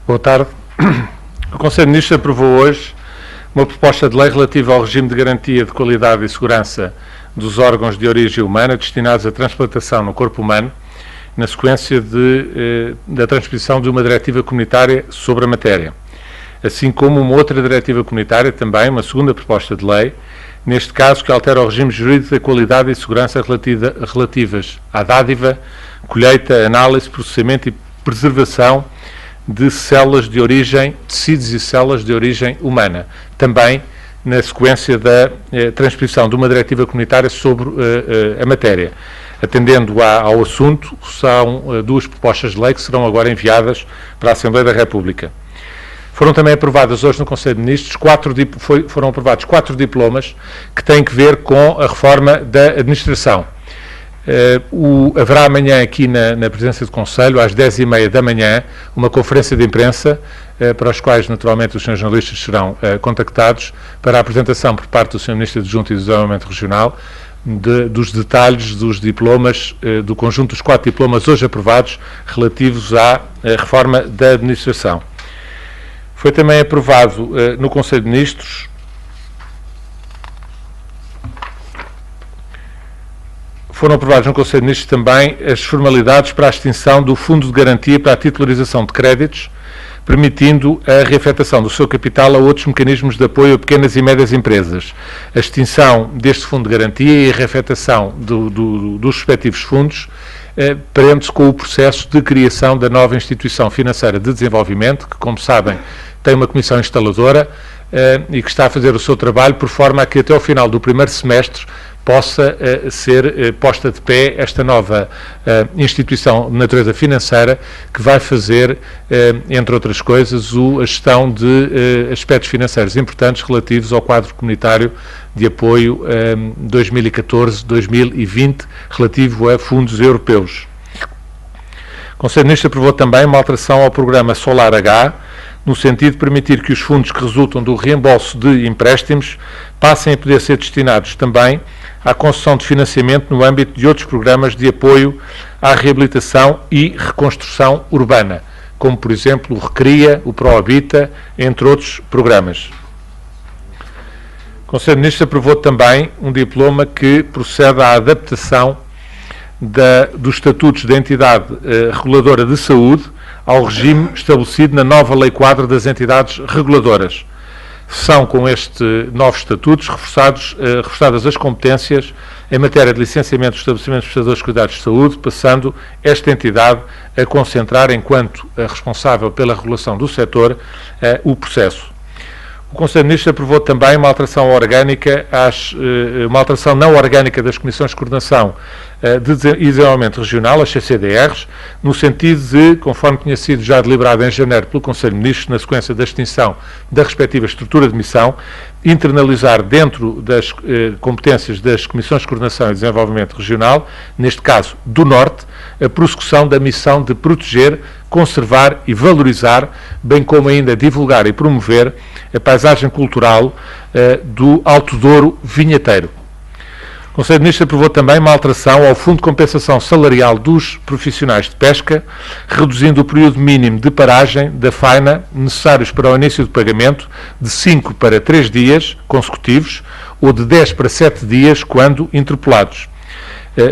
Boa tarde. O Conselho de Ministros aprovou hoje uma proposta de lei relativa ao regime de garantia de qualidade e segurança dos órgãos de origem humana destinados à transplantação no corpo humano, na sequência da transposição de uma diretiva comunitária sobre a matéria, assim como uma outra diretiva comunitária, também uma segunda proposta de lei, neste caso que altera o regime jurídico da qualidade e segurança relativas à dádiva, colheita, análise, processamento e preservação de células de origem, tecidos e células de origem humana, também na sequência da transposição de uma diretiva comunitária sobre a matéria. Atendendo ao assunto, são duas propostas de lei que serão agora enviadas para a Assembleia da República. Foram também aprovadas hoje no Conselho de Ministros, foram aprovados 4 diplomas que têm que ver com a reforma da administração. Haverá amanhã aqui na presidência do Conselho, às 10h30 da manhã, uma conferência de imprensa, para os quais naturalmente os senhores jornalistas serão contactados para a apresentação por parte do Sr. Ministro Adjunto e do Desenvolvimento Regional dos detalhes dos diplomas, do conjunto dos 4 diplomas hoje aprovados relativos à reforma da administração. Foi também aprovado no Conselho de Ministros Foram aprovados no Conselho de Ministros também as formalidades para a extinção do Fundo de Garantia para a titularização de créditos, permitindo a reafetação do seu capital a outros mecanismos de apoio a pequenas e médias empresas. A extinção deste Fundo de Garantia e a reafetação dos respectivos fundos prende-se com o processo de criação da nova instituição financeira de desenvolvimento, que, como sabem, tem uma comissão instaladora e que está a fazer o seu trabalho por forma a que até ao final do primeiro semestre possa ser posta de pé esta nova instituição de natureza financeira que vai fazer, entre outras coisas, a gestão de aspectos financeiros importantes relativos ao quadro comunitário de apoio 2014-2020 relativo a fundos europeus. O Conselho de Ministros aprovou também uma alteração ao programa Solar H, no sentido de permitir que os fundos que resultam do reembolso de empréstimos passem a poder ser destinados também à concessão de financiamento no âmbito de outros programas de apoio à reabilitação e reconstrução urbana, como, por exemplo, o Recria, o ProHabita, entre outros programas. O Conselho de Ministros aprovou também um diploma que procede à adaptação dos estatutos da entidade reguladora de saúde ao regime estabelecido na nova Lei Quadro das entidades reguladoras. São, com estes novos estatutos, reforçadas as competências em matéria de licenciamento dos estabelecimentos prestadores de cuidados de saúde, passando esta entidade a concentrar, enquanto responsável pela regulação do setor, o processo. O Conselho de Ministros aprovou também uma alteração não orgânica das Comissões de Coordenação e Desenvolvimento Regional, as CCDRs, no sentido de, conforme tinha sido já deliberado em janeiro pelo Conselho de Ministros, na sequência da extinção da respectiva estrutura de missão, internalizar dentro das competências das Comissões de Coordenação e Desenvolvimento Regional, neste caso do Norte, a prossecução da missão de proteger, conservar e valorizar, bem como ainda divulgar e promover a paisagem cultural do Alto Douro vinheteiro. O Conselho de Ministros aprovou também uma alteração ao Fundo de Compensação Salarial dos Profissionais de Pesca, reduzindo o período mínimo de paragem da faina necessários para o início do pagamento de 5 para 3 dias consecutivos ou de 10 para 7 dias quando interpelados,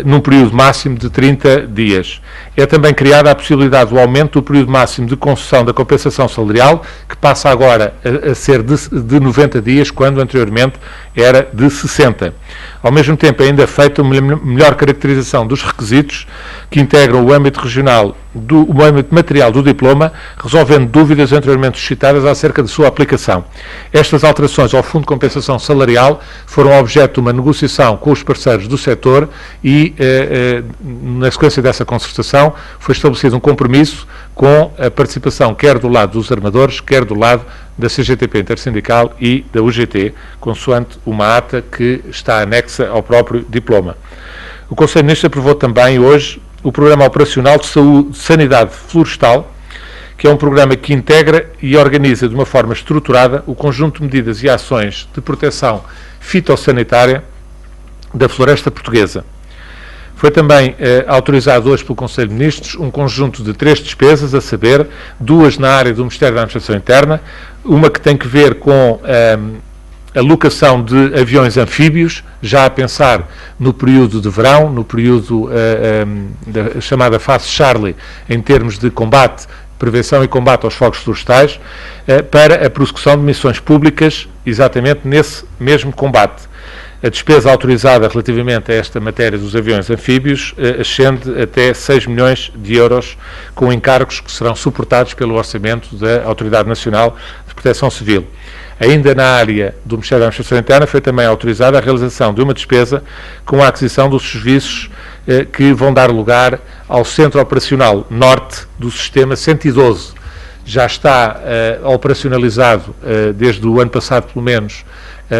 num período máximo de 30 dias. É também criada a possibilidade do aumento do período máximo de concessão da compensação salarial, que passa agora a ser de 90 dias, quando anteriormente era de 60. Ao mesmo tempo, ainda é feita uma melhor caracterização dos requisitos que integram o âmbito regional, o âmbito material do diploma, resolvendo dúvidas anteriormente suscitadas acerca de sua aplicação. Estas alterações ao Fundo de Compensação Salarial foram objeto de uma negociação com os parceiros do setor e, na sequência dessa concertação, foi estabelecido um compromisso com a participação quer do lado dos armadores, quer do lado da CGTP Intersindical e da UGT, consoante uma ata que está anexa ao próprio diploma. O Conselho de Ministros aprovou também hoje o Programa Operacional de Sanidade Florestal, que é um programa que integra e organiza de uma forma estruturada o conjunto de medidas e ações de proteção fitossanitária da floresta portuguesa. Foi também autorizado hoje pelo Conselho de Ministros um conjunto de 3 despesas, a saber, 2 na área do Ministério da Administração Interna, uma que tem que ver com a locação de aviões anfíbios, já a pensar no período de verão, no período da chamada fase Charlie, em termos de combate, prevenção e combate aos fogos florestais, para a prossecução de missões públicas, exatamente nesse mesmo combate. A despesa autorizada relativamente a esta matéria dos aviões anfíbios ascende até 6 milhões de euros, com encargos que serão suportados pelo orçamento da Autoridade Nacional de Proteção Civil. Ainda na área do Ministério da Administração Interna foi também autorizada a realização de uma despesa com a aquisição dos serviços que vão dar lugar ao Centro Operacional Norte do Sistema 112. Já está operacionalizado desde o ano passado, pelo menos,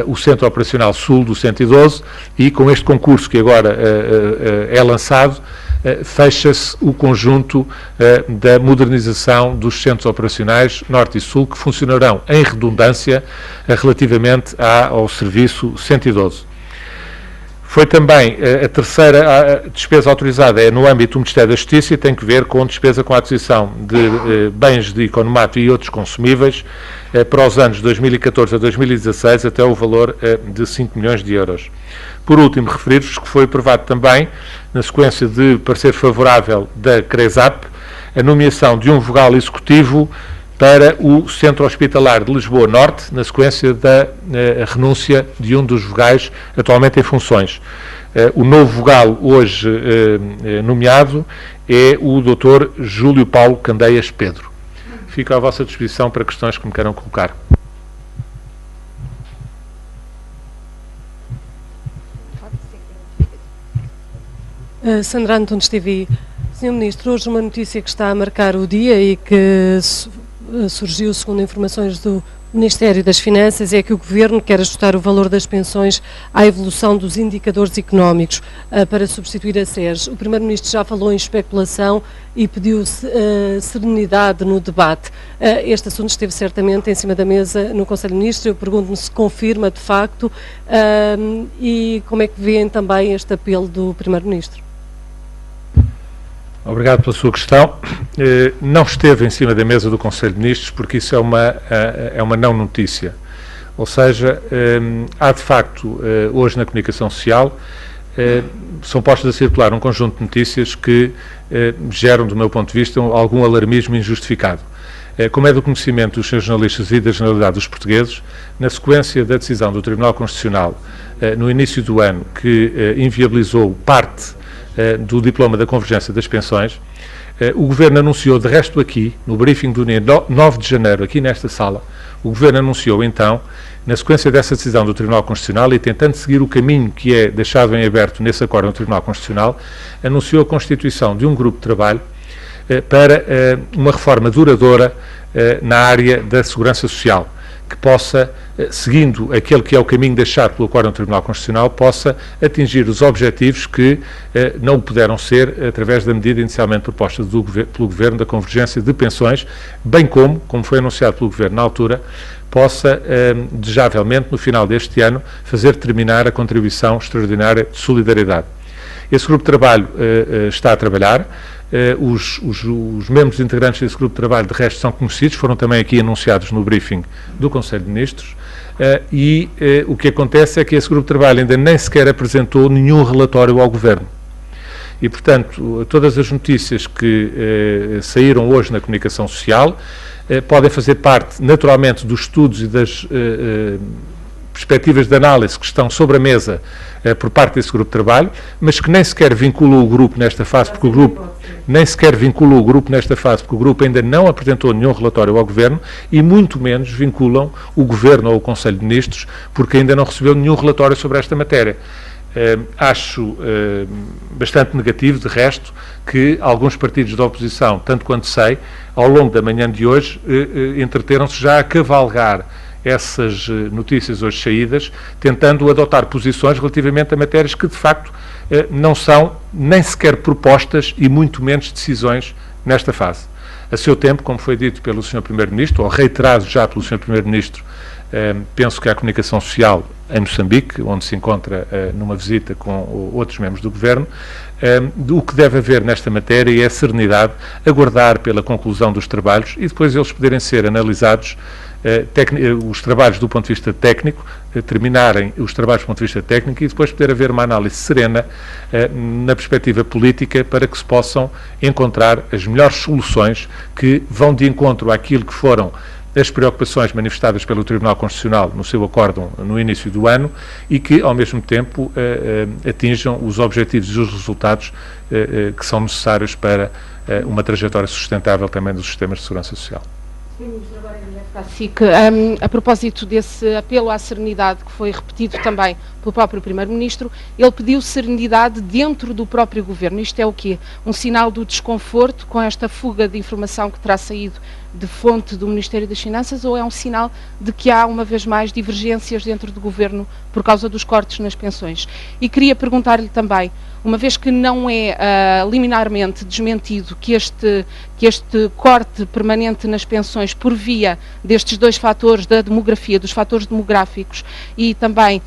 o Centro Operacional Sul do 112, e com este concurso que agora é lançado, fecha-se o conjunto da modernização dos centros operacionais Norte e Sul, que funcionarão em redundância relativamente ao serviço 112. Foi também a terceira despesa autorizada é no âmbito do Ministério da Justiça e tem que ver com despesa com a aquisição de bens de economato e outros consumíveis para os anos 2014 a 2016 até o valor de 5 milhões de euros. Por último, referir-vos que foi aprovado também, na sequência de parecer favorável da CRESAP, a nomeação de um vogal executivo para o Centro Hospitalar de Lisboa Norte, na sequência da renúncia de um dos vogais atualmente em funções. O novo vogal hoje nomeado é o Dr. Júlio Paulo Candeias Pedro. Fico à vossa disposição para questões que me queiram colocar. Sandra Antunes TV. Sr. Ministro, hoje uma notícia que está a marcar o dia e que surgiu segundo informações do Ministério das Finanças é que o Governo quer ajustar o valor das pensões à evolução dos indicadores económicos para substituir a SERS. O Primeiro-Ministro já falou em especulação e pediu serenidade no debate. Este assunto esteve certamente em cima da mesa no Conselho de Ministros. Eu pergunto-me se confirma de facto e como é que vêem também este apelo do Primeiro-Ministro. Obrigado pela sua questão. Não esteve em cima da mesa do Conselho de Ministros porque isso é uma não notícia. Ou seja, há de facto, hoje na comunicação social, são postas a circular um conjunto de notícias que geram, do meu ponto de vista, algum alarmismo injustificado. Como é do conhecimento dos seus jornalistas e da generalidade dos portugueses, na sequência da decisão do Tribunal Constitucional, no início do ano, que inviabilizou parte do diploma da convergência das pensões, o Governo anunciou, de resto aqui, no briefing do dia 9 de janeiro, aqui nesta sala, o Governo anunciou então, na sequência dessa decisão do Tribunal Constitucional e tentando seguir o caminho que é deixado em aberto nesse acordo do Tribunal Constitucional, anunciou a constituição de um grupo de trabalho para uma reforma duradoura na área da segurança social, que possa, seguindo aquele que é o caminho deixado pelo Acordo do Tribunal Constitucional, possa atingir os objetivos que não puderam ser através da medida inicialmente proposta pelo Governo da convergência de pensões, bem como foi anunciado pelo Governo na altura, possa, desejavelmente, no final deste ano, fazer terminar a contribuição extraordinária de solidariedade. Esse grupo de trabalho está a trabalhar. Os membros integrantes desse grupo de trabalho, de resto, são conhecidos, foram também aqui anunciados no briefing do Conselho de Ministros, e o que acontece é que esse grupo de trabalho ainda nem sequer apresentou nenhum relatório ao Governo. E, portanto, todas as notícias que saíram hoje na comunicação social podem fazer parte, naturalmente, dos estudos e das perspectivas de análise que estão sobre a mesa por parte desse grupo de trabalho, mas que nem sequer vinculou o grupo nesta fase, porque o grupo ainda não apresentou nenhum relatório ao Governo e muito menos vinculam o Governo ou o Conselho de Ministros, porque ainda não recebeu nenhum relatório sobre esta matéria. Acho bastante negativo, de resto, que alguns partidos da oposição, tanto quanto sei, ao longo da manhã de hoje, entreteram-se já a cavalgar essas notícias hoje saídas, tentando adotar posições relativamente a matérias que, de facto, não são nem sequer propostas e muito menos decisões nesta fase. A seu tempo, como foi dito pelo Sr. Primeiro-Ministro, ou reiterado já pelo Sr. Primeiro-Ministro, penso que a comunicação social em Moçambique, onde se encontra numa visita com outros membros do Governo. O que deve haver nesta matéria é serenidade, aguardar pela conclusão dos trabalhos e depois eles poderem ser analisados, os trabalhos do ponto de vista técnico, terminarem os trabalhos do ponto de vista técnico e depois poder haver uma análise serena na perspectiva política para que se possam encontrar as melhores soluções que vão de encontro àquilo que foram as preocupações manifestadas pelo Tribunal Constitucional no seu acórdão no início do ano e que, ao mesmo tempo, atinjam os objetivos e os resultados que são necessários para uma trajetória sustentável também dos sistemas de segurança social. A propósito desse apelo à serenidade que foi repetido também pelo próprio Primeiro-Ministro, ele pediu serenidade dentro do próprio Governo. Isto é o quê? Um sinal do desconforto com esta fuga de informação que terá saído de fonte do Ministério das Finanças, ou é um sinal de que há, uma vez mais, divergências dentro do Governo por causa dos cortes nas pensões? E queria perguntar-lhe também, uma vez que não é liminarmente desmentido que este corte permanente nas pensões por via destes dois fatores da demografia, dos fatores demográficos e também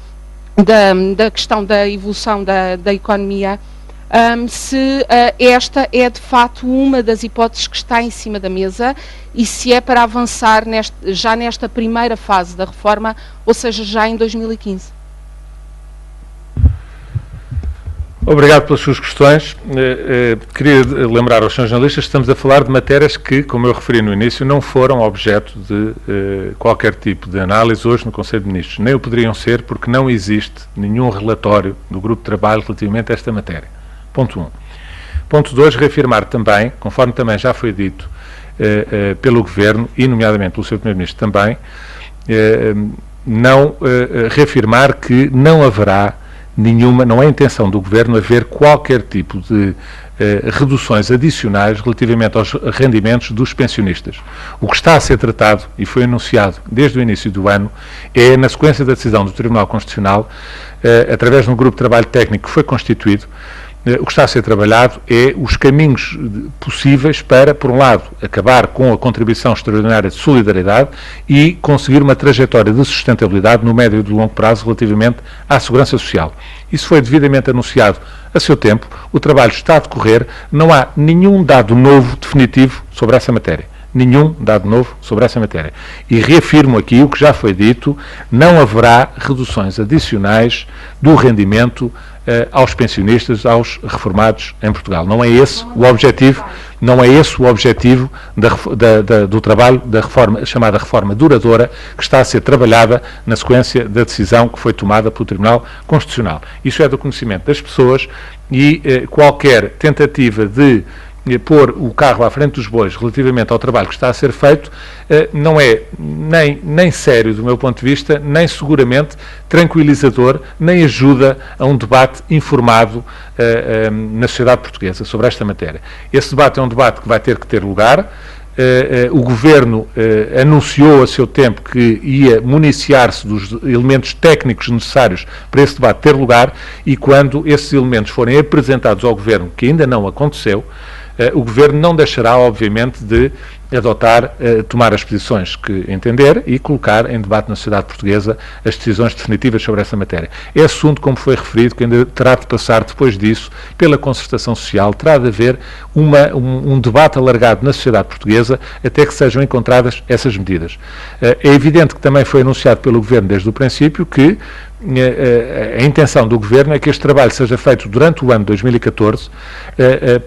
da questão da evolução da economia, se esta é de facto uma das hipóteses que está em cima da mesa e se é para avançar já nesta primeira fase da reforma, ou seja, já em 2015. Obrigado pelas suas questões. Queria lembrar aos senhores jornalistas que estamos a falar de matérias que, como eu referi no início, não foram objeto de qualquer tipo de análise hoje no Conselho de Ministros. Nem o poderiam ser porque não existe nenhum relatório do Grupo de Trabalho relativamente a esta matéria. Ponto 1. Ponto 2, reafirmar também, conforme também já foi dito pelo Governo e nomeadamente pelo Sr. Primeiro-Ministro também, reafirmar que não haverá não é intenção do Governo haver qualquer tipo de reduções adicionais relativamente aos rendimentos dos pensionistas. O que está a ser tratado, e foi anunciado desde o início do ano, é, na sequência da decisão do Tribunal Constitucional, através de um grupo de trabalho técnico que foi constituído, o que está a ser trabalhado é os caminhos possíveis para, por um lado, acabar com a contribuição extraordinária de solidariedade e conseguir uma trajetória de sustentabilidade no médio e de longo prazo relativamente à segurança social. Isso foi devidamente anunciado a seu tempo, o trabalho está a decorrer, não há nenhum dado novo definitivo sobre essa matéria. Nenhum dado novo sobre essa matéria. E reafirmo aqui o que já foi dito, não haverá reduções adicionais do rendimento aos pensionistas, aos reformados em Portugal. Não é esse o objetivo, não é esse o objetivo do trabalho da reforma, chamada reforma duradoura, que está a ser trabalhada na sequência da decisão que foi tomada pelo Tribunal Constitucional. Isso é do conhecimento das pessoas e qualquer tentativa de pôr o carro à frente dos bois relativamente ao trabalho que está a ser feito não é nem sério do meu ponto de vista, nem seguramente tranquilizador, nem ajuda a um debate informado na sociedade portuguesa sobre esta matéria. Esse debate é um debate que vai ter que ter lugar. O Governo anunciou a seu tempo que ia municiar-se dos elementos técnicos necessários para esse debate ter lugar e quando esses elementos forem apresentados ao Governo, que ainda não aconteceu, o Governo não deixará, obviamente, de tomar as posições que entender e colocar em debate na sociedade portuguesa as decisões definitivas sobre essa matéria. É assunto, como foi referido, que ainda terá de passar depois disso pela concertação social, terá de haver um debate alargado na sociedade portuguesa até que sejam encontradas essas medidas. É evidente que também foi anunciado pelo Governo desde o princípio que a intenção do Governo é que este trabalho seja feito durante o ano 2014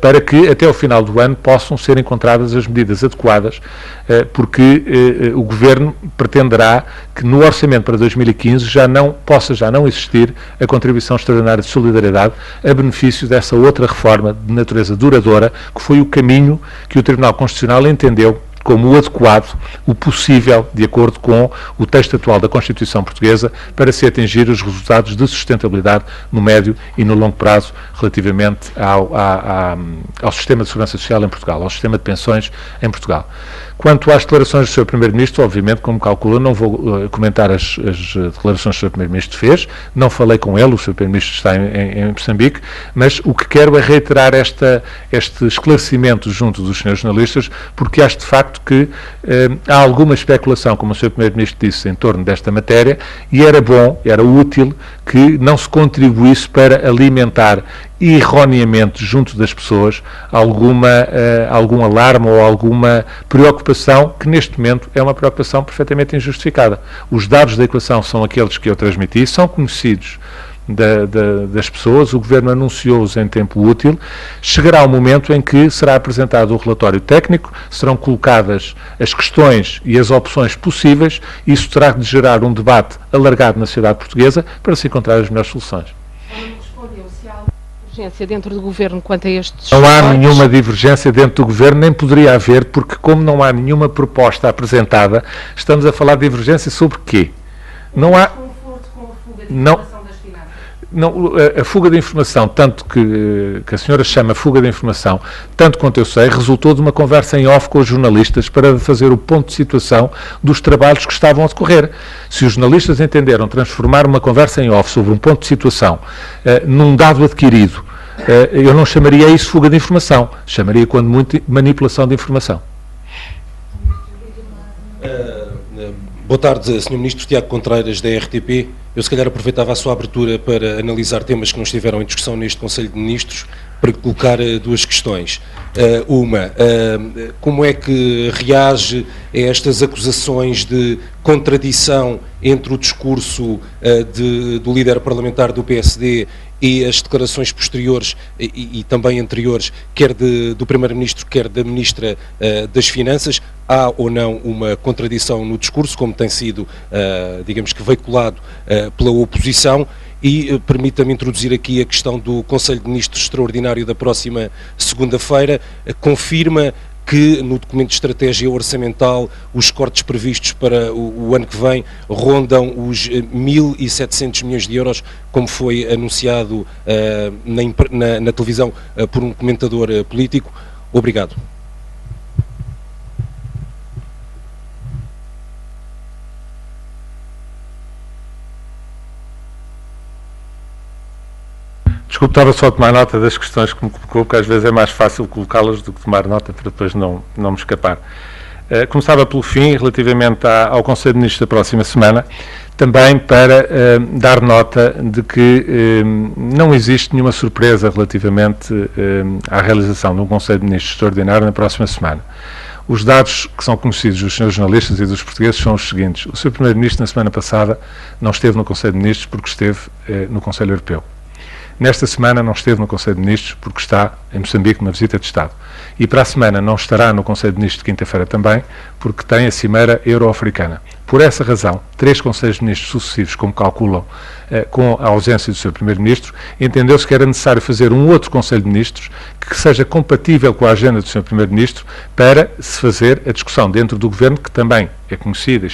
para que até ao final do ano possam ser encontradas as medidas adequadas, porque o Governo pretenderá que no orçamento para 2015 possa já não existir a contribuição extraordinária de solidariedade a benefício dessa outra reforma de natureza duradoura, que foi o caminho que o Tribunal Constitucional entendeu como o adequado, o possível, de acordo com o texto atual da Constituição Portuguesa, para se atingir os resultados de sustentabilidade no médio e no longo prazo relativamente ao sistema de segurança social em Portugal, ao sistema de pensões em Portugal. Quanto às declarações do Sr. Primeiro-Ministro, obviamente, como calcula, não vou comentar as declarações que o Sr. Primeiro-Ministro fez, não falei com ele, o Sr. Primeiro-Ministro está em Moçambique, mas o que quero é reiterar este esclarecimento junto dos senhores jornalistas, porque acho de facto facto que há alguma especulação, como o Sr. Primeiro-Ministro disse, em torno desta matéria, e era bom, era útil que não se contribuísse para alimentar erroneamente junto das pessoas algum alarme ou alguma preocupação que neste momento é uma preocupação perfeitamente injustificada. Os dados da equação são aqueles que eu transmiti, são conhecidos das pessoas, o Governo anunciou-os em tempo útil. Chegará o momento em que será apresentado o relatório técnico, serão colocadas as questões e as opções possíveis, e isso terá de gerar um debate alargado na sociedade portuguesa para se encontrar as melhores soluções. Respondeu se há divergência dentro do Governo quanto a estes Não há nenhuma divergência dentro do Governo, nem poderia haver, porque como não há nenhuma proposta apresentada, estamos a falar de divergência sobre quê? Não há... Não, a fuga de informação, tanto que a senhora chama fuga de informação, tanto quanto eu sei, resultou de uma conversa em off com os jornalistas para fazer o ponto de situação dos trabalhos que estavam a decorrer. Se os jornalistas entenderam transformar uma conversa em off sobre um ponto de situação num dado adquirido, eu não chamaria isso fuga de informação, chamaria quando muito manipulação de informação. Boa tarde, Sr. Ministro. Tiago Contreiras, da RTP. Eu, se calhar, aproveitava a sua abertura para analisar temas que não estiveram em discussão neste Conselho de Ministros, para colocar duas questões. Como é que reage a estas acusações de contradição entre o discurso do líder parlamentar do PSD e as declarações posteriores e também anteriores, quer do Primeiro-Ministro, quer da Ministra das Finanças? Há ou não uma contradição no discurso, como tem sido, digamos que, veiculado pela oposição? E permita-me introduzir aqui a questão do Conselho de Ministros Extraordinário da próxima segunda-feira. Confirma que no documento de estratégia orçamental os cortes previstos para o ano que vem rondam os 1.700 milhões de euros, como foi anunciado na televisão por um comentador político? Obrigado. Desculpe, estava só a tomar nota das questões que me colocou, porque às vezes é mais fácil colocá-las do que tomar nota para depois não me escapar. Começava pelo fim, relativamente ao Conselho de Ministros da próxima semana, também para dar nota de que não existe nenhuma surpresa relativamente à realização de um Conselho de Ministros extraordinário na próxima semana. Os dados que são conhecidos dos senhores jornalistas e dos portugueses são os seguintes. O Sr. Primeiro-Ministro, na semana passada, não esteve no Conselho de Ministros porque esteve no Conselho Europeu. Nesta semana não esteve no Conselho de Ministros porque está em Moçambique numa visita de Estado. E para a semana não estará no Conselho de Ministros de quinta-feira também, porque tem a Cimeira Euro-Africana. Por essa razão, 3 Conselhos de Ministros sucessivos, como calculam, com a ausência do Sr. Primeiro-Ministro, entendeu-se que era necessário fazer um outro Conselho de Ministros que seja compatível com a agenda do Sr. Primeiro-Ministro para se fazer a discussão dentro do Governo, que também é conhecida e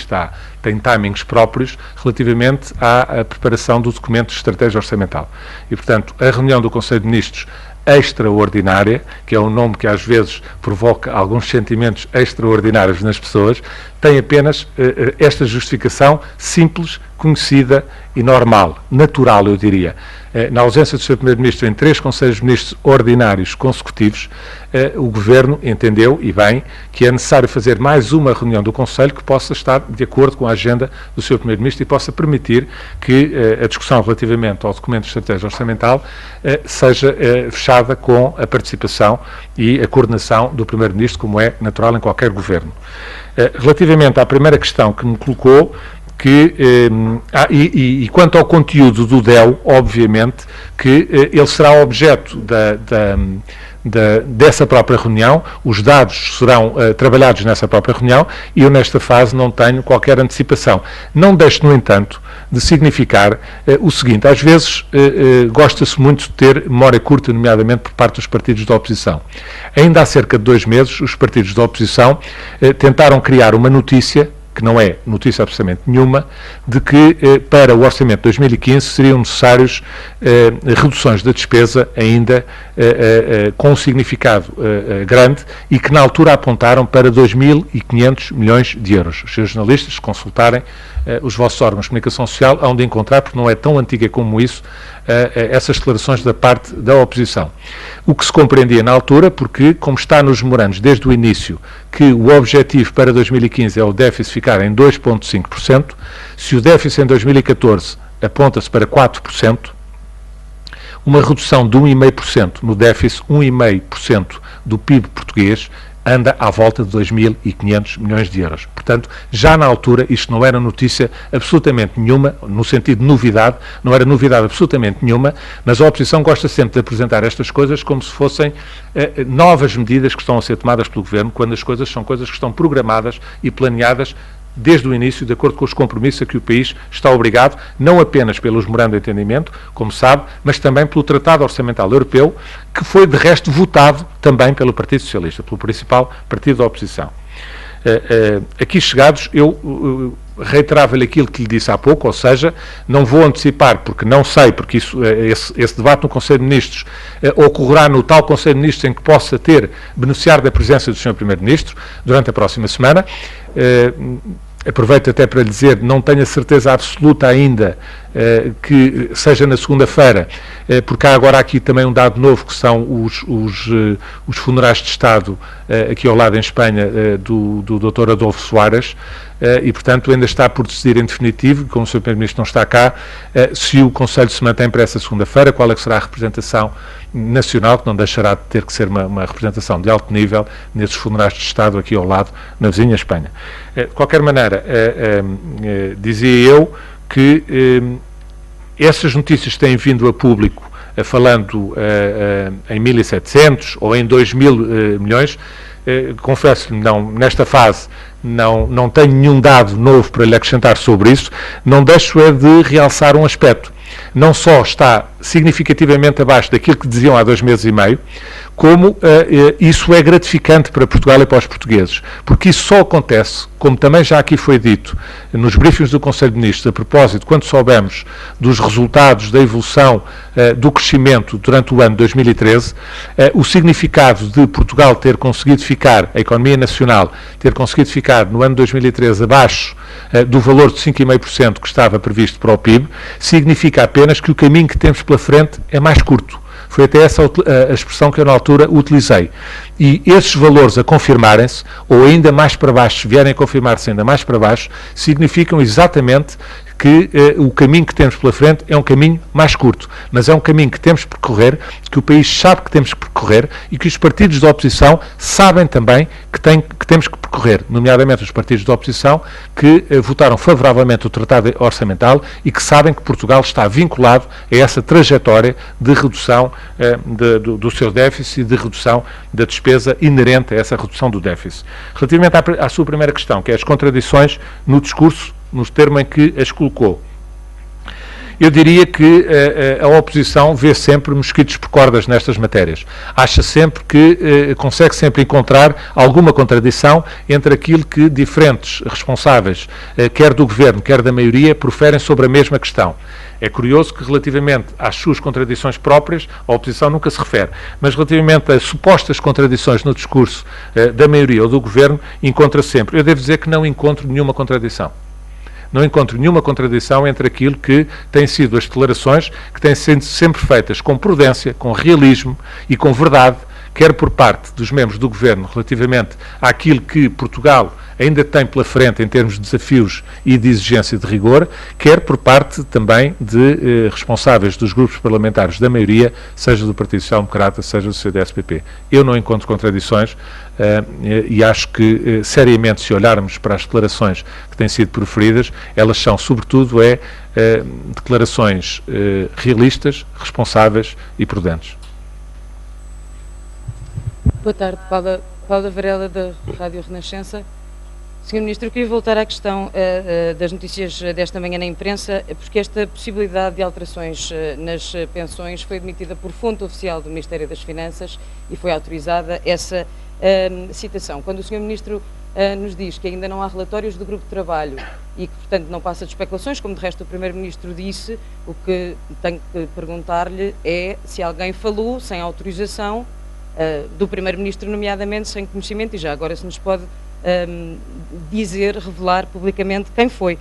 tem timings próprios relativamente à preparação do documento de estratégia orçamental. E, portanto, a reunião do Conselho de Ministros extraordinária, que é um nome que às vezes provoca alguns sentimentos extraordinários nas pessoas, tem apenas esta justificação simples, conhecida e normal, natural, eu diria. Na ausência do Sr. Primeiro-Ministro em 3 Conselhos de Ministros ordinários consecutivos, o Governo entendeu, e bem, que é necessário fazer mais uma reunião do Conselho que possa estar de acordo com a agenda do Sr. Primeiro-Ministro e possa permitir que a discussão relativamente ao documento de estratégia orçamental seja fechada com a participação e a coordenação do Primeiro-Ministro, como é natural em qualquer Governo. Relativamente à primeira questão que me colocou, e quanto ao conteúdo do DEL, obviamente que ele será objeto dessa própria reunião, os dados serão trabalhados nessa própria reunião e eu nesta fase não tenho qualquer antecipação. Não deixo, no entanto, de significar o seguinte: às vezes gosta-se muito de ter memória curta, nomeadamente por parte dos partidos da oposição. Ainda há cerca de 2 meses, os partidos da oposição tentaram criar uma notícia, que não é notícia absolutamente nenhuma, de que para o Orçamento de 2015 seriam necessários reduções da despesa ainda com um significado grande e que na altura apontaram para 2.500 milhões de euros. Os seus jornalistas, se consultarem os vossos órgãos de comunicação social, hão de encontrar, porque não é tão antiga como isso, essas declarações da parte da oposição. O que se compreendia na altura, porque, como está nos memorandos desde o início, que o objetivo para 2015 é o déficit ficar em 2,5%, se o déficit em 2014 aponta-se para 4%, uma redução de 1,5% no déficit, 1,5% do PIB português, anda à volta de 2.500 milhões de euros. Portanto, já na altura, isto não era notícia absolutamente nenhuma, no sentido de novidade, não era novidade absolutamente nenhuma, mas a oposição gosta sempre de apresentar estas coisas como se fossem novas medidas que estão a ser tomadas pelo Governo, quando as coisas são coisas que estão programadas e planeadas desde o início, de acordo com os compromissos a que o país está obrigado, não apenas pelos memorandos de entendimento, como sabe, mas também pelo Tratado Orçamental Europeu, que foi, de resto, votado também pelo Partido Socialista, pelo principal partido da oposição. Aqui chegados, eu reiterava-lhe aquilo que lhe disse há pouco, ou seja, não vou antecipar, porque não sei, porque esse debate no Conselho de Ministros ocorrerá no tal Conselho de Ministros em que possa beneficiar da presença do Sr. Primeiro-Ministro durante a próxima semana. Aproveito até para lhe dizer, não tenho a certeza absoluta ainda que seja na segunda-feira, porque há agora aqui também um dado novo, que são os funerais de Estado aqui ao lado em Espanha do Dr. Adolfo Soares, e portanto ainda está por decidir em definitivo, como o Sr. Primeiro-Ministro não está cá, se o Conselho se mantém para essa segunda-feira, qual é que será a representação nacional, que não deixará de ter que ser uma representação de alto nível nesses funerais de Estado aqui ao lado, na vizinha Espanha. De qualquer maneira, dizia eu que essas notícias têm vindo a público falando em 1.700 ou em 2.000 milhões. Confesso-lhe, nesta fase não tenho nenhum dado novo para lhe acrescentar sobre isso. Não deixo é de realçar um aspecto. Não só está significativamente abaixo daquilo que diziam há 2 meses e meio, como isso é gratificante para Portugal e para os portugueses, porque isso só acontece, como também já aqui foi dito, nos briefings do Conselho de Ministros, a propósito, quando soubemos dos resultados da evolução do crescimento durante o ano de 2013, o significado de Portugal ter conseguido ficar, a economia nacional, ter conseguido ficar no ano de 2013 abaixo do valor de 5,5% que estava previsto para o PIB, significa apenas que o caminho que temos pela frente é mais curto. Foi até essa a expressão que eu na altura utilizei. E esses valores a confirmarem-se, ou ainda mais para baixo, vierem a confirmar-se ainda mais para baixo, significam exatamente que o caminho que temos pela frente é um caminho mais curto, mas é um caminho que temos que percorrer, que o país sabe que temos que percorrer e que os partidos da oposição sabem também que temos que percorrer, nomeadamente os partidos da oposição que votaram favoravelmente o Tratado Orçamental e que sabem que Portugal está vinculado a essa trajetória de redução do seu déficit e de redução da despesa inerente a essa redução do déficit. Relativamente à sua primeira questão, que é as contradições no discurso, nos termos em que as colocou. Eu diria que a oposição vê sempre mosquitos por cordas nestas matérias. Acha sempre que consegue sempre encontrar alguma contradição entre aquilo que diferentes responsáveis, quer do Governo, quer da maioria, proferem sobre a mesma questão. É curioso que, relativamente às suas contradições próprias, a oposição nunca se refere, mas relativamente a supostas contradições no discurso da maioria ou do Governo, encontra sempre. Eu devo dizer que não encontro nenhuma contradição. Não encontro nenhuma contradição entre aquilo que têm sido as declarações que têm sido sempre feitas com prudência, com realismo e com verdade, quer por parte dos membros do Governo relativamente àquilo que Portugal ainda tem pela frente em termos de desafios e de exigência de rigor, quer por parte também de responsáveis dos grupos parlamentares da maioria, seja do Partido Social Democrata, seja do CDS-PP. Eu não encontro contradições e acho que, seriamente, se olharmos para as declarações que têm sido proferidas, elas são, sobretudo, declarações realistas, responsáveis e prudentes. Boa tarde, Paula Varela, da Rádio Renascença. Sr. Ministro, eu queria voltar à questão das notícias desta manhã na imprensa, porque esta possibilidade de alterações nas pensões foi admitida por fonte oficial do Ministério das Finanças e foi autorizada essa citação. Quando o Sr. Ministro nos diz que ainda não há relatórios do grupo de trabalho e que, portanto, não passa de especulações, como de resto o Primeiro-Ministro disse, o que tenho que perguntar-lhe é se alguém falou sem autorização do Primeiro-Ministro, nomeadamente sem conhecimento, e já agora se nos pode revelar publicamente quem foi.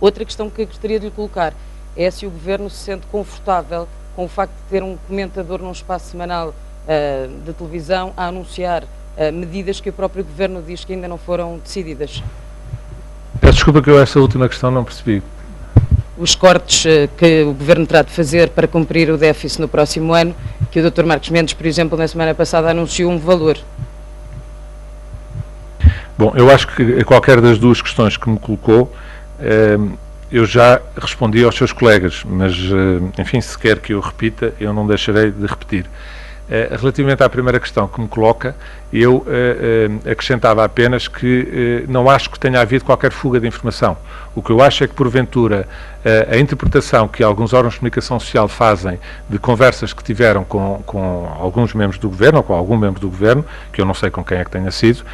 Outra questão que gostaria de lhe colocar é se o Governo se sente confortável com o facto de ter um comentador num espaço semanal de televisão a anunciar medidas que o próprio Governo diz que ainda não foram decididas. Peço desculpa que eu essa última questão não percebi. Os cortes que o Governo terá de fazer para cumprir o déficit no próximo ano, que o Dr. Marcos Mendes, por exemplo, na semana passada anunciou um valor. Bom, eu acho que a qualquer das duas questões que me colocou, eu já respondi aos seus colegas, mas, enfim, se quer que eu repita, eu não deixarei de repetir. Relativamente à primeira questão que me coloca, eu acrescentava apenas que não acho que tenha havido qualquer fuga de informação. O que eu acho é que, porventura, a interpretação que alguns órgãos de comunicação social fazem de conversas que tiveram com alguns membros do Governo, ou com algum membro do Governo, que eu não sei com quem é que tenha sido,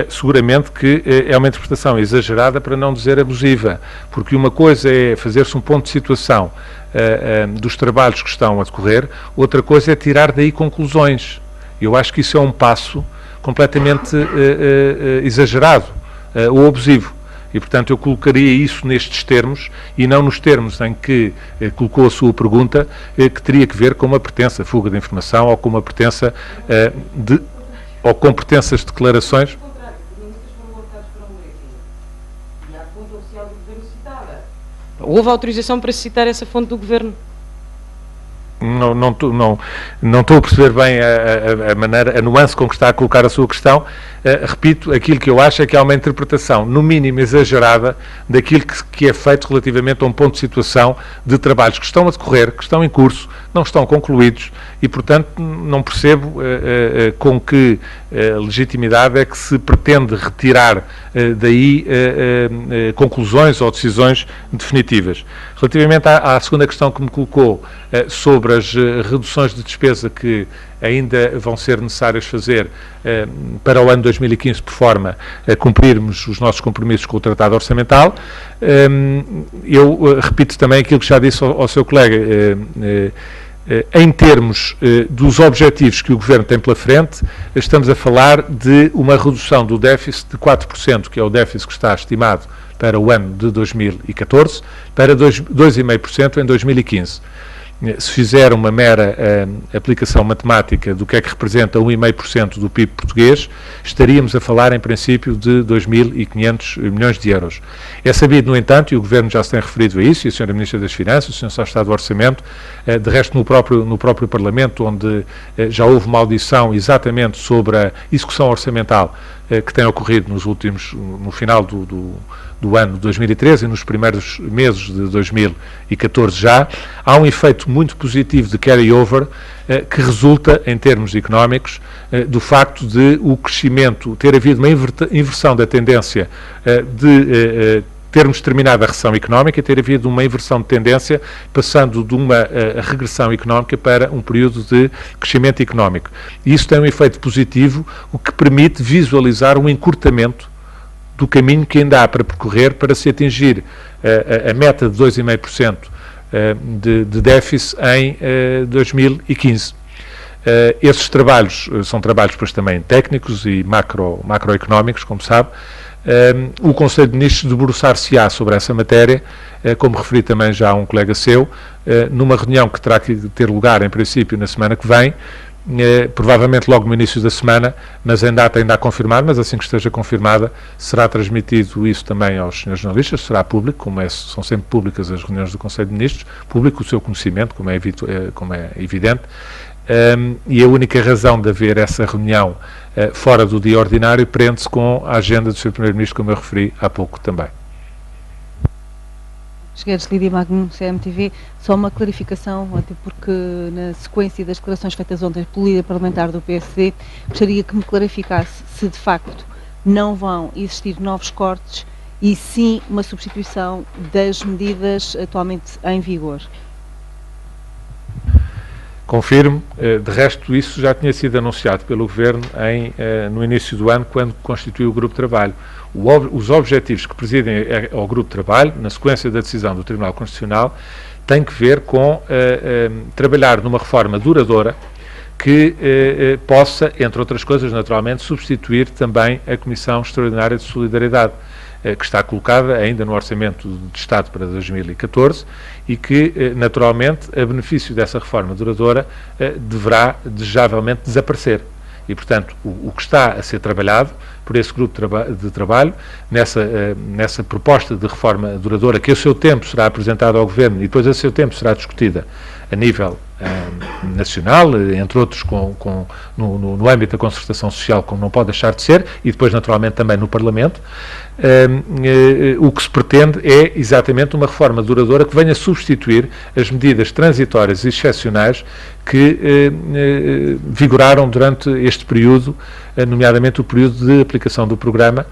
seguramente que é uma interpretação exagerada, para não dizer abusiva, porque uma coisa é fazer-se um ponto de situação dos trabalhos que estão a decorrer, outra coisa é tirar daí conclusões. Eu acho que isso é um passo completamente exagerado ou abusivo. E, portanto, eu colocaria isso nestes termos e não nos termos em que colocou a sua pergunta, que teria que ver com uma pretensa fuga de informação ou com uma pretensa ou com pretensas declarações. Houve autorização para citar essa fonte do Governo? Não estou a perceber bem a maneira, a nuance com que está a colocar a sua questão. Repito, aquilo que eu acho é que há uma interpretação, no mínimo exagerada, daquilo que é feito relativamente a um ponto de situação de trabalhos que estão a decorrer, que estão em curso, não estão concluídos e, portanto, não percebo com que legitimidade é que se pretende retirar daí conclusões ou decisões definitivas. Relativamente à segunda questão que me colocou sobre as reduções de despesa que ainda vão ser necessárias fazer para o ano 2015, por forma a cumprirmos os nossos compromissos com o Tratado Orçamental, eu repito também aquilo que já disse ao seu colega. Em termos dos objetivos que o Governo tem pela frente, estamos a falar de uma redução do déficit de 4%, que é o déficit que está estimado para o ano de 2014, para 2,5% em 2015. Se fizer uma mera aplicação matemática do que é que representa 1,5% do PIB português, estaríamos a falar, em princípio, de 2.500 milhões de euros. É sabido, no entanto, e o Governo já se tem referido a isso, e a Sra. Ministra das Finanças, o Sr. Secretário de Estado do Orçamento, de resto no próprio Parlamento, onde já houve uma audição exatamente sobre a execução orçamental que tem ocorrido no final do ano de 2013 e nos primeiros meses de 2014 já, há um efeito muito positivo de carry-over que resulta, em termos económicos, do facto de o crescimento, ter havido uma inversão da tendência de termos terminado a recessão económica e ter havido uma inversão de tendência, passando de uma regressão económica para um período de crescimento económico. E isso tem um efeito positivo, o que permite visualizar um encurtamento do caminho que ainda há para percorrer para se atingir a meta de 2,5% de déficit em 2015. Esses trabalhos são trabalhos, pois, também técnicos e macroeconómicos, como sabe. O Conselho de Ministros debruçar-se-á sobre essa matéria, como referi também já a um colega seu, numa reunião que terá que ter lugar, em princípio, na semana que vem, provavelmente logo no início da semana, mas em data ainda a confirmar, mas assim que esteja confirmada, será transmitido isso também aos senhores jornalistas, será público, são sempre públicas as reuniões do Conselho de Ministros, público o seu conhecimento, como é evidente, e a única razão de haver essa reunião fora do dia ordinário prende-se com a agenda do Sr. Primeiro-Ministro, como eu referi há pouco também. Chegueiros, Lídia Magno, CMTV, só uma clarificação, até porque na sequência das declarações feitas ontem pelo líder parlamentar do PSD, gostaria que me clarificasse se de facto não vão existir novos cortes e sim uma substituição das medidas atualmente em vigor. Confirmo, de resto isso já tinha sido anunciado pelo Governo no início do ano, quando constituiu o Grupo de Trabalho. Os objetivos que presidem ao Grupo de Trabalho, na sequência da decisão do Tribunal Constitucional, têm que ver com trabalhar numa reforma duradoura que possa, entre outras coisas, naturalmente, substituir também a Comissão Extraordinária de Solidariedade. que está colocada ainda no Orçamento de Estado para 2014 e que, naturalmente, a benefício dessa reforma duradoura, deverá desejavelmente desaparecer. E, portanto, o que está a ser trabalhado por esse grupo de trabalho, nessa proposta de reforma duradoura, que a seu tempo será apresentada ao Governo e depois a seu tempo será discutida a nível nacional, entre outros no âmbito da concertação social, como não pode deixar de ser, e depois naturalmente também no Parlamento, o que se pretende é exatamente uma reforma duradoura que venha substituir as medidas transitórias e excepcionais que vigoraram durante este período, nomeadamente o período de aplicação do programa,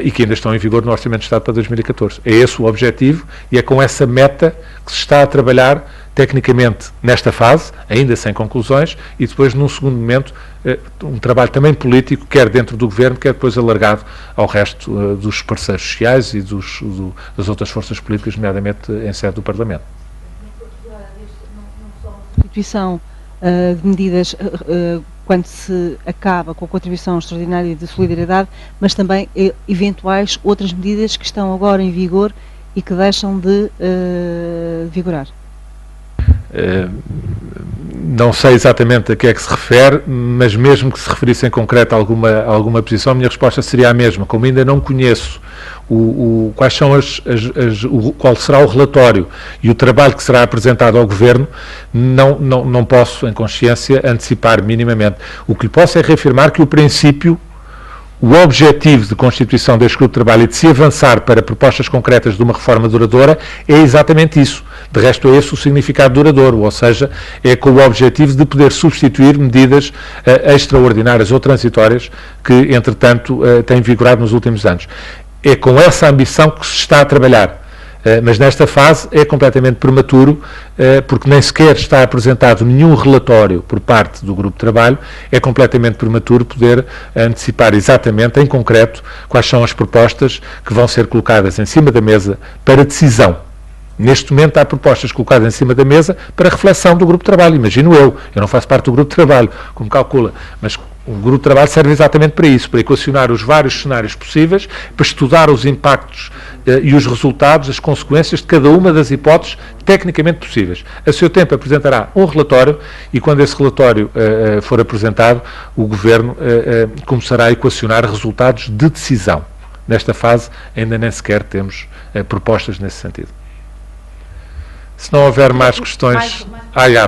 e que ainda estão em vigor no Orçamento de Estado para 2014. É esse o objetivo e é com essa meta que se está a trabalhar tecnicamente nesta fase, ainda sem conclusões, e depois, num segundo momento, um trabalho também político, quer dentro do Governo, quer depois alargado ao resto dos parceiros sociais e das outras forças políticas, nomeadamente em sede do Parlamento. Constituição de medidas quando se acaba com a contribuição extraordinária de solidariedade, mas também eventuais outras medidas que estão agora em vigor e que deixam de vigorar. Não sei exatamente a que é que se refere, mas mesmo que se referisse em concreto a alguma posição, a minha resposta seria a mesma. Como ainda não conheço quais são qual será o relatório e o trabalho que será apresentado ao Governo, não posso, em consciência, antecipar minimamente. O que lhe posso é reafirmar que o princípio, o objetivo de constituição deste grupo de trabalho e de se avançar para propostas concretas de uma reforma duradoura é exatamente isso. De resto, é esse o significado duradouro, ou seja, é com o objetivo de poder substituir medidas extraordinárias ou transitórias que, entretanto, têm vigorado nos últimos anos. É com essa ambição que se está a trabalhar. Mas nesta fase é completamente prematuro, porque nem sequer está apresentado nenhum relatório por parte do grupo de trabalho, é completamente prematuro poder antecipar exatamente, em concreto, quais são as propostas que vão ser colocadas em cima da mesa para decisão. Neste momento há propostas colocadas em cima da mesa para reflexão do grupo de trabalho, imagino eu não faço parte do grupo de trabalho, como calcula, mas o grupo de trabalho serve exatamente para isso, para equacionar os vários cenários possíveis, para estudar os impactos e os resultados, as consequências de cada uma das hipóteses tecnicamente possíveis. A seu tempo apresentará um relatório e quando esse relatório for apresentado, o Governo começará a equacionar resultados de decisão. Nesta fase ainda nem sequer temos propostas nesse sentido. Se não houver mais questões...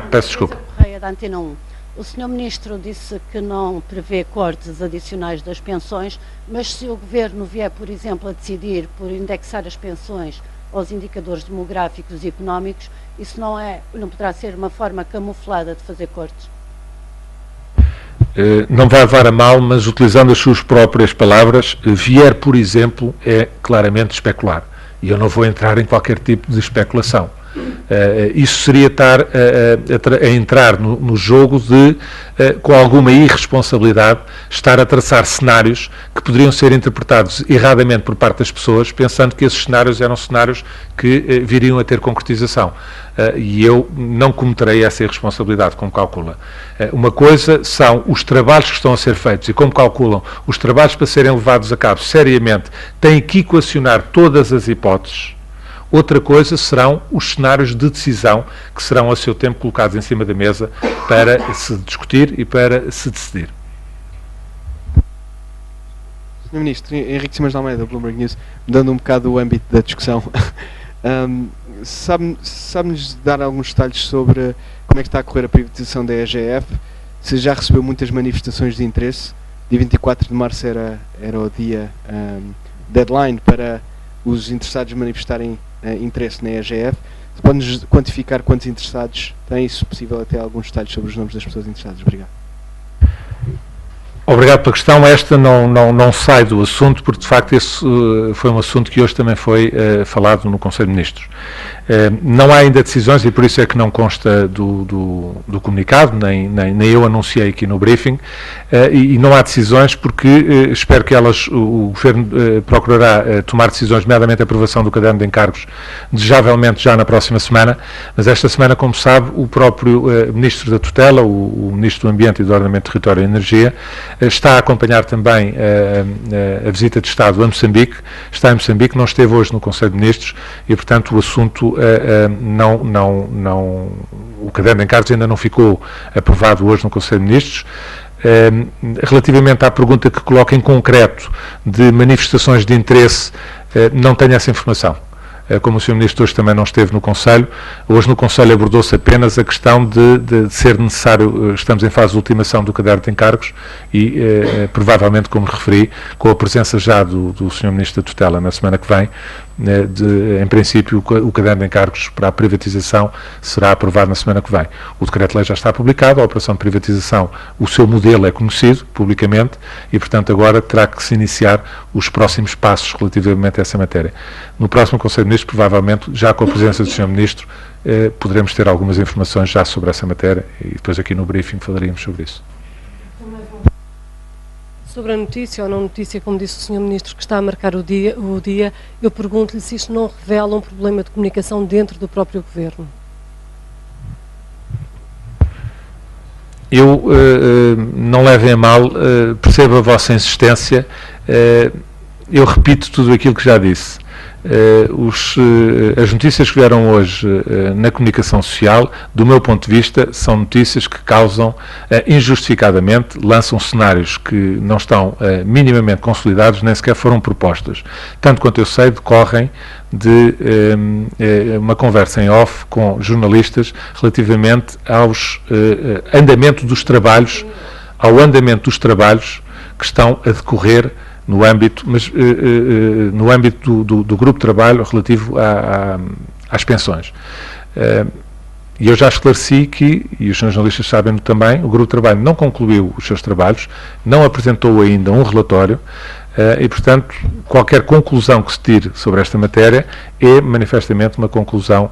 peço desculpa. Correia da Antena 1. O Sr. Ministro disse que não prevê cortes adicionais das pensões, mas se o Governo vier, por exemplo, a decidir por indexar as pensões aos indicadores demográficos e económicos, isso não poderá ser uma forma camuflada de fazer cortes? Não vai levar a mal, mas utilizando as suas próprias palavras, vier, por exemplo, é claramente especular. E eu não vou entrar em qualquer tipo de especulação. Isso seria estar a entrar no jogo de, com alguma irresponsabilidade, estar a traçar cenários que poderiam ser interpretados erradamente por parte das pessoas, pensando que esses cenários eram cenários que viriam a ter concretização. E eu não cometerei essa irresponsabilidade, como calcula. Uma coisa são os trabalhos que estão a ser feitos e, como calculam, os trabalhos para serem levados a cabo seriamente têm que equacionar todas as hipóteses. Outra coisa serão os cenários de decisão que serão a seu tempo colocados em cima da mesa para se discutir e para se decidir. Sr. Ministro, Henrique Simões de Almeida, Bloomberg News, mudando um bocado o âmbito da discussão, sabe-nos dar alguns detalhes sobre como é que está a correr a privatização da EGF, se já recebeu muitas manifestações de interesse, dia 24 de março era o dia deadline para os interessados manifestarem interesse na EGF. Pode-nos quantificar quantos interessados tem, se possível, até alguns detalhes sobre os nomes das pessoas interessadas? Obrigado. Obrigado pela questão. Esta não sai do assunto, porque de facto esse foi um assunto que hoje também foi falado no Conselho de Ministros. Não há ainda decisões e por isso é que não consta do comunicado, nem eu anunciei aqui no briefing, e não há decisões porque espero que o Governo procurará tomar decisões, nomeadamente a aprovação do caderno de encargos, desejavelmente já na próxima semana, mas esta semana, como sabe, o próprio Ministro da Tutela, o Ministro do Ambiente e do Ordenamento do Território e Energia, está a acompanhar também a visita de Estado a Moçambique, está em Moçambique, não esteve hoje no Conselho de Ministros e, portanto, o assunto o caderno de encargos ainda não ficou aprovado hoje no Conselho de Ministros. Relativamente à pergunta que coloca em concreto de manifestações de interesse, não tenho essa informação. Como o Sr. Ministro hoje também não esteve no Conselho, hoje no Conselho abordou-se apenas a questão de ser necessário, estamos em fase de ultimação do caderno de encargos e, provavelmente, como referi, com a presença já do Sr. Ministro da Tutela na semana que vem, em princípio, o caderno de encargos para a privatização será aprovado na semana que vem. O decreto-lei já está publicado, a operação de privatização, o seu modelo é conhecido publicamente e, portanto, agora terá que se iniciar os próximos passos relativamente a essa matéria. No próximo Conselho de Ministros, provavelmente, já com a presença do Sr. Ministro, poderemos ter algumas informações já sobre essa matéria e depois aqui no briefing falaríamos sobre isso. Sobre a notícia ou não notícia, como disse o Sr. Ministro, que está a marcar o dia, eu pergunto-lhe se isto não revela um problema de comunicação dentro do próprio Governo. Eu, não levem a mal, percebo a vossa insistência, eu repito tudo aquilo que já disse. As notícias que vieram hoje na comunicação social, do meu ponto de vista, são notícias que causam, injustificadamente, lançam cenários que não estão minimamente consolidados, nem sequer foram propostas. Tanto quanto eu sei, decorrem de uma conversa em off com jornalistas relativamente aos andamento dos trabalhos, ao andamento dos trabalhos que estão a decorrer no âmbito, no âmbito do grupo de trabalho relativo às pensões. E eu já esclareci que, e os jornalistas sabem também, o grupo de trabalho não concluiu os seus trabalhos, não apresentou ainda um relatório e, portanto, qualquer conclusão que se tire sobre esta matéria é manifestamente uma conclusão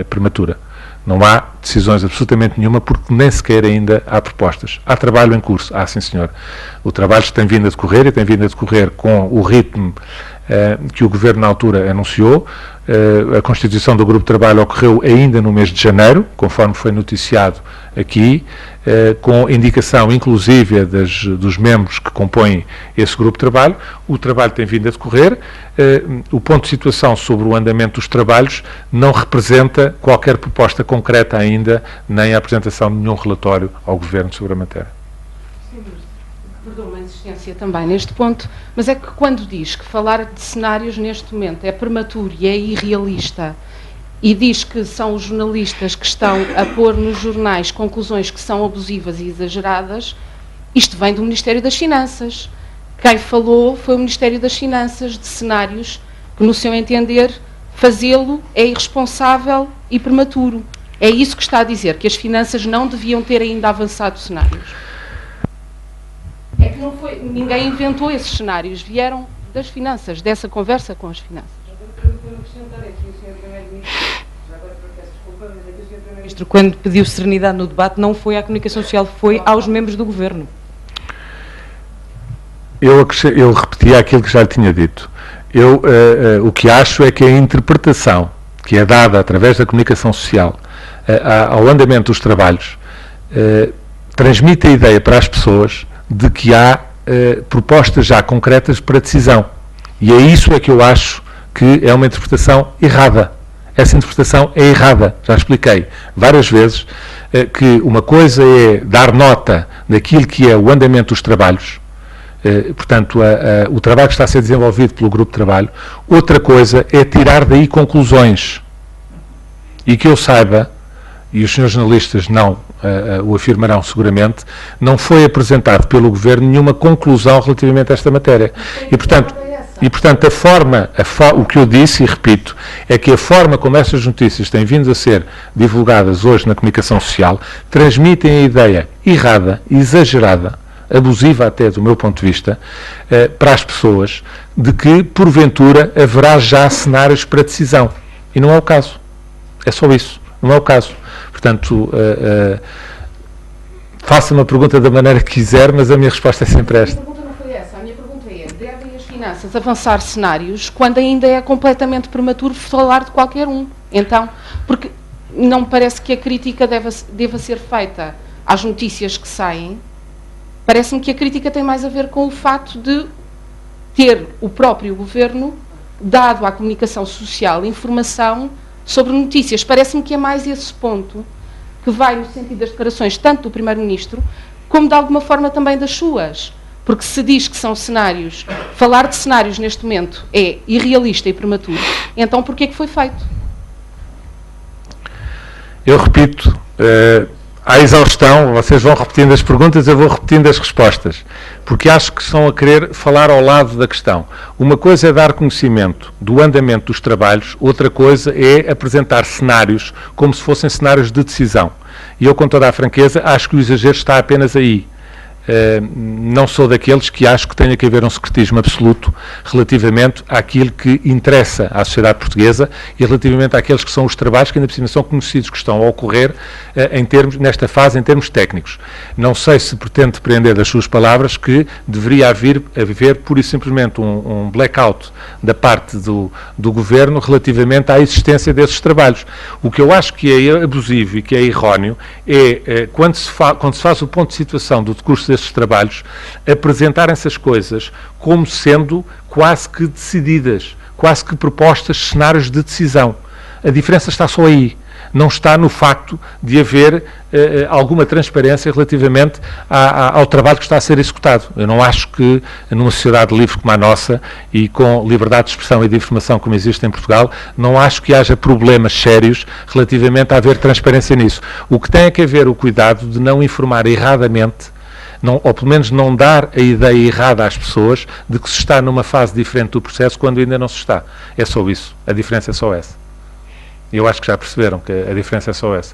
prematura. Não há decisões absolutamente nenhuma, porque nem sequer ainda há propostas. Há trabalho em curso, sim senhor. O trabalho tem vindo a decorrer e tem vindo a decorrer com o ritmo que o Governo na altura anunciou. A constituição do grupo de trabalho ocorreu ainda no mês de janeiro, conforme foi noticiado aqui, com indicação inclusive dos membros que compõem esse grupo de trabalho. O trabalho tem vindo a decorrer. O ponto de situação sobre o andamento dos trabalhos não representa qualquer proposta concreta ainda, nem a apresentação de nenhum relatório ao Governo sobre a matéria. Perdão, uma insistência também neste ponto, mas é que quando diz que falar de cenários neste momento é prematuro e é irrealista, e diz que são os jornalistas que estão a pôr nos jornais conclusões que são abusivas e exageradas, isto vem do Ministério das Finanças. Quem falou foi o Ministério das Finanças, de cenários que, no seu entender, fazê-lo é irresponsável e prematuro. É isso que está a dizer, que as finanças não deviam ter ainda avançado cenários. É que não foi, ninguém inventou esses cenários, vieram das finanças, dessa conversa com as finanças. Quando pediu serenidade no debate, não foi à comunicação social, foi aos membros do Governo. Eu repetia aquilo que já lhe tinha dito. O que acho é que a interpretação que é dada através da comunicação social ao andamento dos trabalhos transmite a ideia para as pessoas de que há propostas já concretas para decisão. E é isso que eu acho que é uma interpretação errada. Essa interpretação é errada. Já expliquei várias vezes que uma coisa é dar nota daquilo que é o andamento dos trabalhos, portanto, o trabalho que está a ser desenvolvido pelo grupo de trabalho. Outra coisa é tirar daí conclusões. E que eu saiba, e os senhores jornalistas não o afirmarão seguramente, não foi apresentado pelo Governo nenhuma conclusão relativamente a esta matéria. E, portanto, o que eu disse, e repito, é que a forma como estas notícias têm vindo a ser divulgadas hoje na comunicação social transmitem a ideia errada, exagerada, abusiva até do meu ponto de vista, para as pessoas, de que, porventura, haverá já cenários para decisão. E não é o caso. É só isso. Não é o caso. Portanto, faça-me a pergunta da maneira que quiser, mas a minha resposta é sempre esta. A minha pergunta não foi essa. A minha pergunta é, devem as finanças avançar cenários quando ainda é completamente prematuro falar de qualquer um? Então, porque não me parece que a crítica deva ser feita às notícias que saem Parece-me que a crítica tem mais a ver com o facto de ter o próprio Governo dado à comunicação social informação sobre notícias. Parece-me que é mais esse ponto que vai no sentido das declarações tanto do Primeiro-Ministro como de alguma forma também das suas. Porque se diz que são cenários, falar de cenários neste momento é irrealista e prematuro, então porquê que foi feito? Eu repito, à exaustão, vocês vão repetindo as perguntas, eu vou repetindo as respostas, porque acho que estão a querer falar ao lado da questão. Uma coisa é dar conhecimento do andamento dos trabalhos, outra coisa é apresentar cenários como se fossem cenários de decisão. E eu, com toda a franqueza, acho que o exagero está apenas aí. Não sou daqueles que acho que tenha que haver um secretismo absoluto relativamente àquilo que interessa à sociedade portuguesa e relativamente àqueles que são os trabalhos que ainda por cima são conhecidos, que estão a ocorrer nesta fase em termos técnicos. Não sei se pretende depreender das suas palavras que deveria haver pura e simplesmente um blackout da parte do Governo relativamente à existência desses trabalhos. O que eu acho que é abusivo e que é erróneo é quando se faz o ponto de situação do decurso desses trabalhos, apresentarem-se as coisas como sendo quase que decididas, quase que propostas, cenários de decisão. A diferença está só aí. Não está no facto de haver alguma transparência relativamente ao trabalho que está a ser executado. Eu não acho que, numa sociedade livre como a nossa e com liberdade de expressão e de informação como existe em Portugal, não acho que haja problemas sérios relativamente a haver transparência nisso. O que tem é que haver o cuidado de não informar erradamente, ou pelo menos não dar a ideia errada às pessoas de que se está numa fase diferente do processo quando ainda não se está. É só isso. A diferença é só essa. Eu acho que já perceberam que a diferença é só essa.